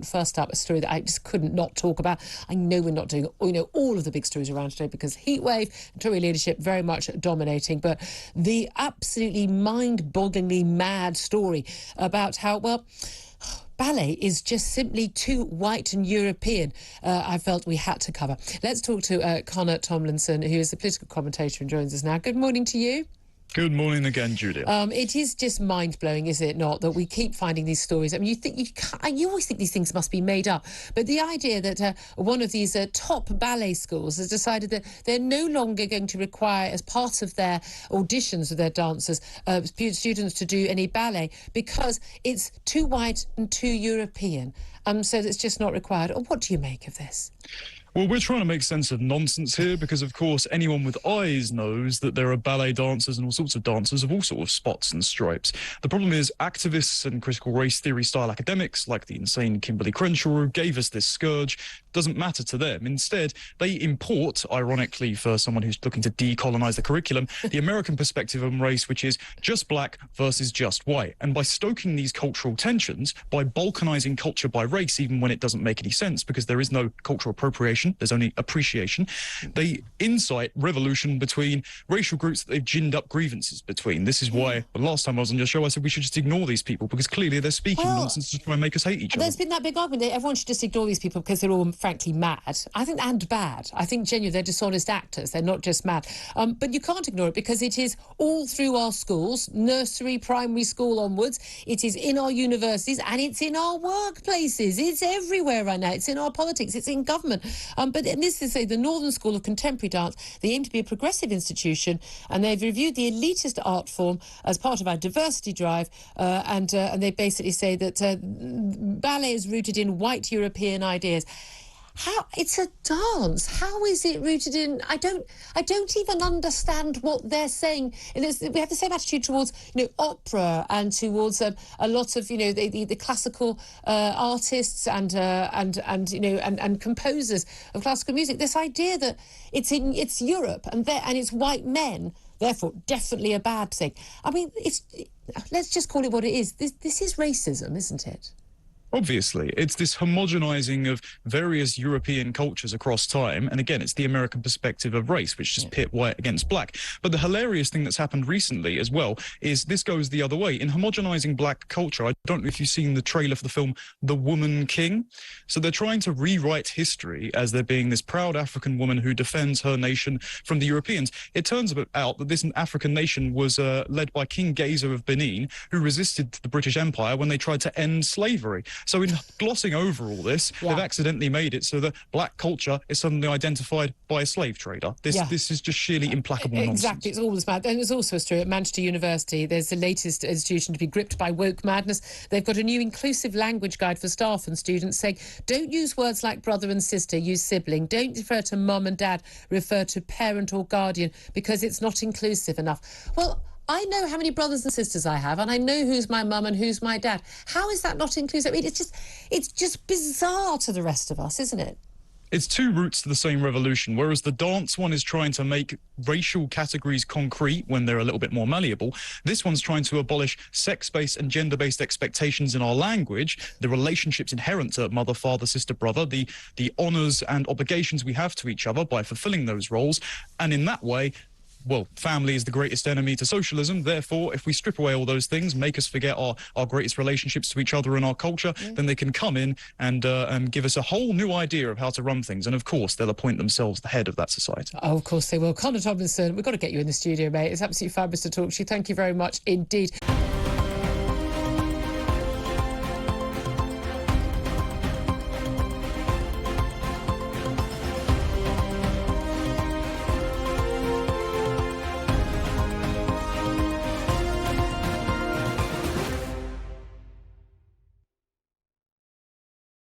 First up, a story that I just couldn't not talk about. I know we're not doing, all of the big stories around today because heatwave and Tory leadership very much dominating, but the absolutely mind-bogglingly mad story about how, well, ballet is just simply too white and European, I felt we had to cover. Let's talk to Connor Tomlinson, who is the political commentator and joins us now. Good morning to you. Good morning again, Julia. It is just mind-blowing, is it not, that we keep finding these stories. I mean, you always think these things must be made up, but the idea that one of these top ballet schools has decided that they're no longer going to require, as part of their auditions of their dancers, students to do any ballet because it's too white and too European, so it's just not required. What do you make of this? Well, we're trying to make sense of nonsense here because, of course, anyone with eyes knows that there are ballet dancers and all sorts of dancers of all sorts of spots and stripes. The problem is activists and critical race theory style academics like the insane Kimberly Crenshaw who gave us this scourge doesn't matter to them. Instead, they import, ironically for someone who's looking to decolonise the curriculum, the American perspective on race, which is just black versus just white. And by stoking these cultural tensions, by balkanising culture by race, even when it doesn't make any sense because there is no cultural appropriation, there's only appreciation, they incite revolution between racial groups that they've ginned up grievances between. This is why the last time I was on your show I said we should just ignore these people because clearly they're speaking nonsense to try and make us hate each other. There's been that big argument that everyone should just ignore these people because they're all frankly mad. I think and bad. I think genuinely they're dishonest actors. They're not just mad. But you can't ignore it because it is all through our schools, nursery, primary school onwards. It is in our universities and it's in our workplaces. It's everywhere right now. It's in our politics. It's in government. But this is the Northern School of Contemporary Dance. They aim to be a progressive institution, and they've reviewed the elitist art form as part of our diversity drive. And they basically say that ballet is rooted in white European ideas. How it's a dance. How is it rooted in? I don't even understand what they're saying. We have the same attitude towards opera and towards a lot of the classical artists and composers of classical music. This idea that it's Europe and it's white men, therefore definitely a bad thing. I mean, let's just call it what it is. This is racism, isn't it? Obviously, it's this homogenizing of various European cultures across time. And again, it's the American perspective of race, which just pit white against black. But the hilarious thing that's happened recently as well is this goes the other way. In homogenizing black culture, I don't know if you've seen the trailer for the film The Woman King. So they're trying to rewrite history as there being this proud African woman who defends her nation from the Europeans. It turns out that this African nation was led by King Gaza of Benin, who resisted the British Empire when they tried to end slavery. So in glossing over all this, they've accidentally made it so that black culture is suddenly identified by a slave trader. This is just sheerly implacable nonsense. Exactly, it's all this mad. And there's also a story at Manchester University. There's the latest institution to be gripped by woke madness. They've got a new inclusive language guide for staff and students saying, don't use words like brother and sister, use sibling. Don't refer to mum and dad, refer to parent or guardian, because it's not inclusive enough. Well, I know how many brothers and sisters I have, and I know who's my mum and who's my dad. How is that not inclusive? I mean, it's just bizarre to the rest of us, isn't it? It's two roots to the same revolution, whereas the dance one is trying to make racial categories concrete when they're a little bit more malleable. This one's trying to abolish sex-based and gender-based expectations in our language, the relationships inherent to mother, father, sister, brother, the honours and obligations we have to each other by fulfilling those roles. And in that way, well, family is the greatest enemy to socialism. Therefore, if we strip away all those things, make us forget our greatest relationships to each other and our culture, then they can come in and give us a whole new idea of how to run things. And of course, they'll appoint themselves the head of that society. Oh, of course they will. Connor Tomlinson, we've got to get you in the studio, mate. It's absolutely fabulous to talk to you. Thank you very much indeed.